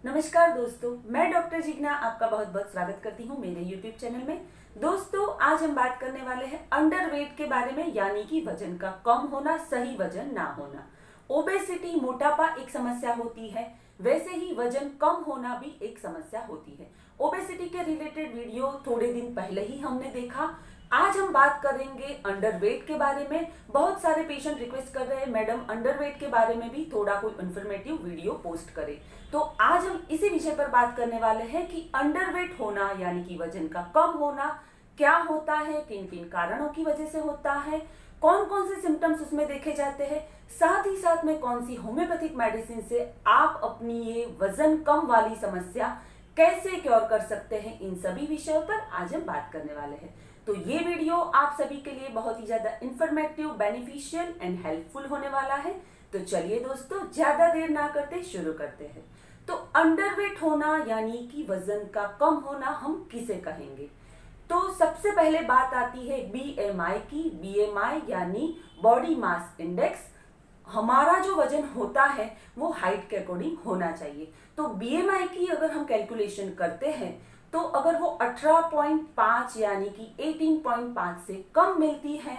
नमस्कार दोस्तों, मैं डॉक्टर जिग्ना आपका बहुत बहुत स्वागत करती हूँ मेरे YouTube चैनल में। दोस्तों, आज हम बात करने वाले हैं अंडरवेट के बारे में, यानी कि वजन का कम होना, सही वजन ना होना। ओबेसिटी, मोटापा एक समस्या होती है, वैसे ही वजन कम होना भी एक समस्या होती है। ओबेसिटी के रिलेटेड वीडियो थोड़े दिन पहले ही हमने देखा। आज हम बात करेंगे अंडरवेट के बारे में। बहुत सारे पेशेंट रिक्वेस्ट कर रहे हैं, मैडम अंडरवेट के बारे में भी थोड़ा कोई इन्फॉर्मेटिव वीडियो पोस्ट करें। तो आज हम इसी विषय पर बात करने वाले हैं कि अंडरवेट होना यानी कि वजन का कम होना क्या होता है, किन किन कारणों की वजह से होता है, कौन कौन से सिम्टम्स उसमें देखे जाते हैं, साथ ही साथ में कौन सी होम्योपैथिक मेडिसिन से आप अपनी ये वजन कम वाली समस्या कैसे क्योर कर सकते हैं। इन सभी विषयों पर आज हम बात करने वाले हैं। तो ये वीडियो आप सभी के लिए बहुत ही ज्यादा इंफॉर्मेटिव, बेनिफिशियल एंड हेल्पफुल होने वाला है। तो चलिए दोस्तों, ज्यादा देर ना करते शुरू करते हैं। तो अंडरवेट होना यानी कि वजन का कम होना हम किसे कहेंगे? तो सबसे पहले बात आती है बीएमआई की। बीएमआई यानी बॉडी मास इंडेक्स। हमारा जो वजन होता है वो हाइट के अकॉर्डिंग होना चाहिए। तो बीएमआई की अगर हम कैलकुलेशन करते हैं तो अगर वो 18.5 यानी कि 18.5 से कम मिलती है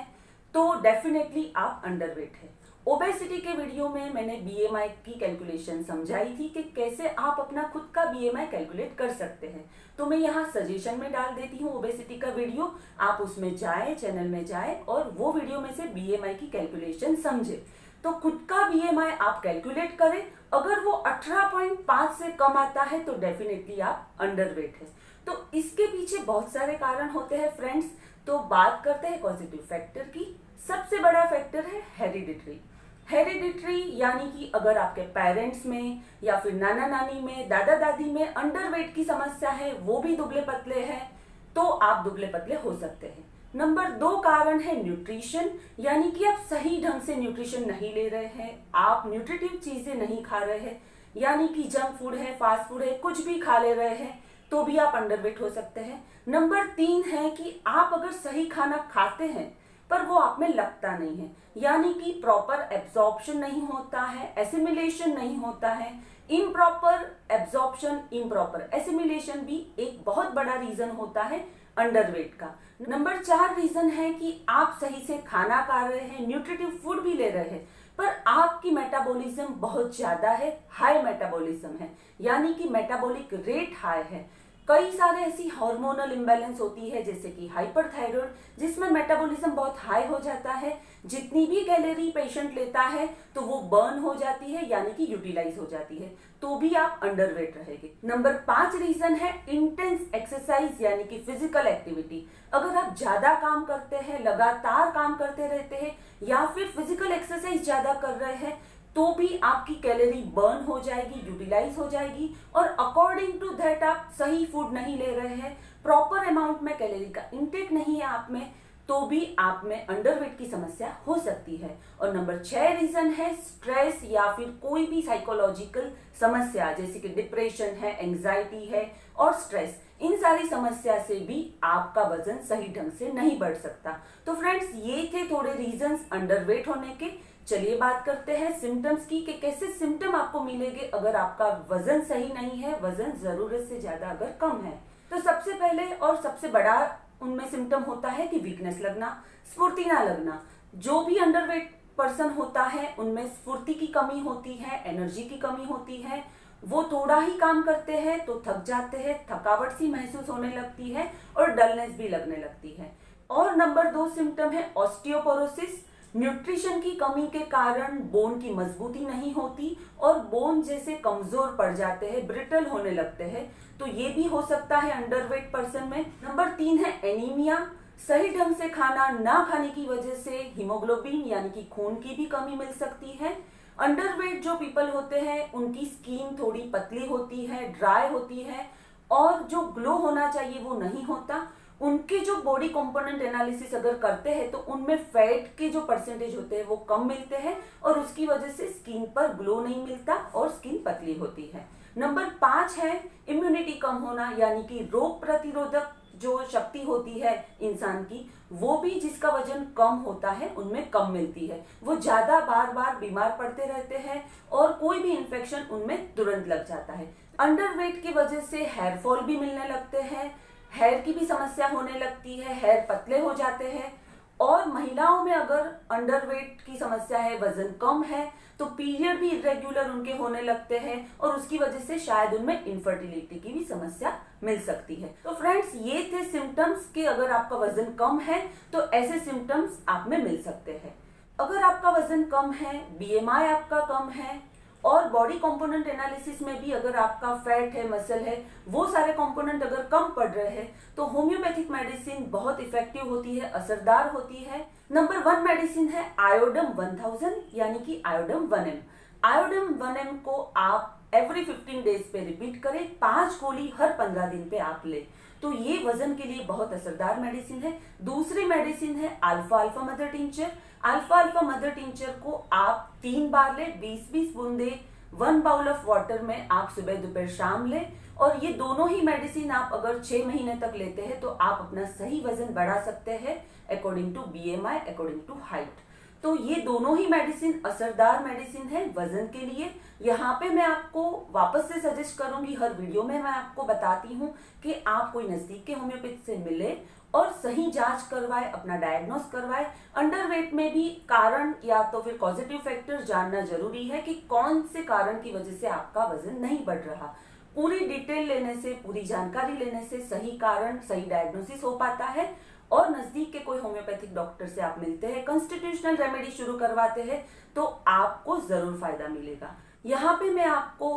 तो डेफिनेटली आप अंडरवेट है। ओबेसिटी के वीडियो में मैंने बीएमआई की कैलकुलेशन समझाई थी कि कैसे आप अपना खुद का बीएमआई कैलकुलेट कर सकते हैं। तो मैं यहाँ सजेशन में डाल देती हूँ ओबेसिटी का वीडियो, आप उसमें जाए, चैनल में जाए और वो वीडियो में से बीएमआई की कैलकुलेशन समझे। तो खुद का बीएमआई आप कैलकुलेट करें, अगर वो 18.5 से कम आता है तो डेफिनेटली आप अंडरवेट है। तो इसके पीछे बहुत सारे कारण होते हैं फ्रेंड्स। तो बात करते हैं पॉजिटिव फैक्टर की। सबसे बड़ा फैक्टर है हेरिडिटरी। हेरिडिटरी यानी कि अगर आपके पेरेंट्स में या फिर नाना नानी में, दादा दादी में अंडरवेट की समस्या है, वो भी दुबले पतले हैं, तो आप दुबले पतले हो सकते हैं। नंबर 2 कारण है न्यूट्रिशन, यानी कि आप सही ढंग से न्यूट्रिशन नहीं ले रहे हैं, आप न्यूट्रिटिव चीजें नहीं खा रहे हैं, यानी कि जंक फूड है, फास्ट फूड है, कुछ भी खा ले रहे हैं, तो भी आप अंडरवेट हो सकते हैं। नंबर 3 है कि आप अगर सही खाना खाते हैं पर वो आप में लगता नहीं है, यानी कि प्रॉपर एब्जॉर्प्शन नहीं होता है, एसिमिलेशन नहीं होता है। इम्प्रॉपर एब्जॉर्प्शन, इम्प्रॉपर एसिमिलेशन भी एक बहुत बड़ा रीजन होता है अंडरवेट का। नंबर 4 रीजन है कि आप सही से खाना खा रहे हैं, न्यूट्रिटिव फूड भी ले रहे हैं, पर आपकी मेटाबॉलिज्म बहुत ज्यादा है, हाई मेटाबॉलिज्म है, यानी कि मेटाबॉलिक रेट हाई है। कई सारे ऐसी हार्मोनल इम्बैलेंस होती है जैसे कि हाइपरथायरॉइड, जिसमें मेटाबॉलिज्म बहुत हाई हो जाता है। जितनी भी कैलोरी पेशेंट लेता है तो वो बर्न हो जाती है, यानी कि यूटिलाइज हो जाती है, तो भी आप अंडरवेट रहेंगे। नंबर 5 रीजन है इंटेंस एक्सरसाइज यानी कि फिजिकल एक्टिविटी। अगर आप ज्यादा काम करते हैं, लगातार काम करते रहते हैं या फिर फिजिकल एक्सरसाइज ज्यादा कर रहे हैं तो भी आपकी कैलोरी बर्न हो जाएगी, यूटिलाइज हो जाएगी, और अकॉर्डिंग टू दैट आप सही फूड नहीं ले रहे हैं, प्रॉपर अमाउंट में कैलोरी का इंटेक नहीं है आप में, तो भी आप में अंडरवेट की समस्या हो सकती है। और नंबर 6 रीजन है स्ट्रेस या फिर कोई भी साइकोलॉजिकल समस्या, जैसे कि डिप्रेशन है, एंजाइटी है और स्ट्रेस। इन सारी समस्या से भी आपका वजन सही ढंग से नहीं बढ़ सकता। तो फ्रेंड्स, ये थे थोड़े रीजंस अंडरवेट होने के। चलिए बात करते हैं सिम्टम्स की कि कैसे सिम्टम आपको मिलेंगे अगर आपका वजन सही नहीं है, वजन जरूरत से ज्यादा अगर कम है। तो सबसे पहले और सबसे बड़ा उनमें सिम्टम होता है कि वीकनेस लगना, स्फूर्ति ना लगना। जो भी अंडरवेट पर्सन होता है उनमें स्फूर्ति की कमी होती है, एनर्जी की कमी होती है, वो थोड़ा ही काम करते हैं तो थक जाते हैं, थकावट सी महसूस होने लगती है और डलनेस भी लगने लगती है। और नंबर 2 सिम्टम है ऑस्टियोपोरोसिस। न्यूट्रिशन की कमी के कारण बोन की मजबूती नहीं होती और बोन जैसे कमजोर पड़ जाते हैं, ब्रिटल होने लगते हैं, तो ये भी हो सकता है अंडरवेट पर्सन में। नंबर 3 है एनीमिया। सही ढंग से खाना ना खाने की वजह से हीमोग्लोबिन यानी कि खून की भी कमी मिल सकती है। अंडरवेट जो पीपल होते हैं उनकी स्किन थोड़ी पतली होती है, ड्राई होती है, और जो ग्लो होना चाहिए वो नहीं होता। उनके जो बॉडी कंपोनेंट एनालिसिस अगर करते हैं तो उनमें फैट के जो परसेंटेज होते हैं वो कम मिलते हैं और उसकी वजह से स्किन पर ग्लो नहीं मिलता और स्किन पतली होती है। नंबर 5 है इम्यूनिटी कम होना, यानी कि रोग प्रतिरोधक जो शक्ति होती है इंसान की, वो भी जिसका वजन कम होता है उनमें कम मिलती है। वो ज्यादा बार बार बीमार पड़ते रहते हैं और कोई भी इन्फेक्शन उनमें तुरंत लग जाता है। अंडरवेट की वजह से हेयर फॉल भी मिलने लगते हैं, हेयर की भी समस्या होने लगती है, हेयर पतले हो जाते हैं। और महिलाओं में अगर अंडरवेट की समस्या है, वजन कम है, तो पीरियड भी इरेग्युलर उनके होने लगते हैं और उसकी वजह से शायद उनमें इनफर्टिलिटी की भी समस्या मिल सकती है। तो फ्रेंड्स, ये थे सिम्टम्स कि अगर आपका वजन कम है तो ऐसे सिम्टम्स आप में मिल सकते हैं। अगर आपका वजन कम है, बीएमआई आपका कम है और बॉडी कंपोनेंट एनालिसिस में भी अगर आपका फैट है, मसल है, वो सारे कंपोनेंट अगर कम पड़ रहे हैं, तो होम्योपैथिक मेडिसिन बहुत इफेक्टिव होती है, असरदार होती है। नंबर 1 मेडिसिन है आयोडम 1000 यानी कि आयोडम 1M। आयोडम 1M को आप एवरी 15 डेज पे रिपीट करें, 5 गोली हर 15 दिन पे आप ले, तो ये वजन के लिए बहुत असरदार मेडिसिन है। दूसरी मेडिसिन है alpha alpha mother tincture. Alpha alpha mother tincture को आप 3 बार ले, 20-20 बूंदे 1 बाउल ऑफ वाटर में आप सुबह दोपहर शाम ले। और ये दोनों ही मेडिसिन आप अगर 6 महीने तक लेते हैं तो आप अपना सही वजन बढ़ा सकते हैं according to BMI, according to height. तो ये दोनों ही मेडिसिन असरदार मेडिसिन है वजन के लिए। यहाँ पे मैं आपको वापस से सजेस्ट करूंगी, हर वीडियो में मैं आपको बताती हूँ कि आप कोई नजदीक के होम्योपैथ से मिले और सही जांच करवाए, अपना डायग्नोस करवाए। अंडरवेट में भी कारण या तो फिर पॉजिटिव फैक्टर जानना जरूरी है कि कौन से कारण की वजह से आपका वजन नहीं बढ़ रहा। पूरी डिटेल लेने से, पूरी जानकारी लेने से सही कारण, सही डायग्नोसिस हो पाता है और नजदीक के कोई होम्योपैथिक डॉक्टर से आप मिलते हैं, कॉन्स्टिट्यूशनल रेमेडी शुरू करवाते हैं, तो आपको जरूर फायदा मिलेगा। यहाँ पे मैं आपको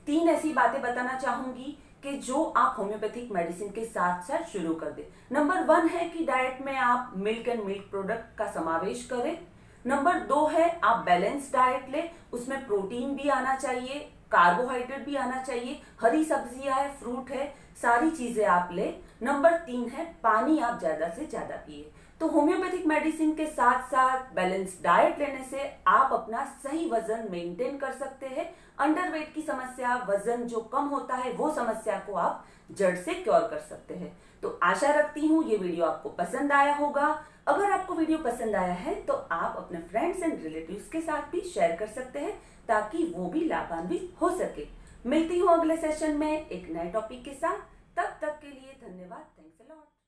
3 ऐसी बातें बताना चाहूंगी कि जो आप होम्योपैथिक मेडिसिन के साथ साथ शुरू कर दे। नंबर 1 है कि डाइट में आप मिल्क एंड मिल्क प्रोडक्ट का समावेश करें। नंबर 2 है आप बैलेंस डाइट ले, उसमें प्रोटीन भी आना चाहिए, कार्बोहाइड्रेट भी आना चाहिए, हरी सब्जियां है, फ्रूट है, सारी चीजें आप ले। नंबर 3 है पानी आप ज्यादा से ज्यादा पिए। तो होम्योपैथिक मेडिसिन के साथ साथ बैलेंस डाइट लेने से आप अपना सही वजन मेंटेन कर सकते हैं। अंडरवेट की समस्या, वजन जो कम होता है, वो समस्या को आप जड़ से क्योर कर सकते हैं। तो आशा रखती हूँ ये वीडियो आपको पसंद आया होगा। अगर आपको वीडियो पसंद आया है तो आप अपने फ्रेंड्स एंड रिलेटिव्स के साथ भी शेयर कर सकते हैं ताकि वो भी लाभान्वित हो सके। मिलती हूँ अगले सेशन में एक नए टॉपिक के साथ। तब तक के लिए धन्यवाद। Thanks a lot.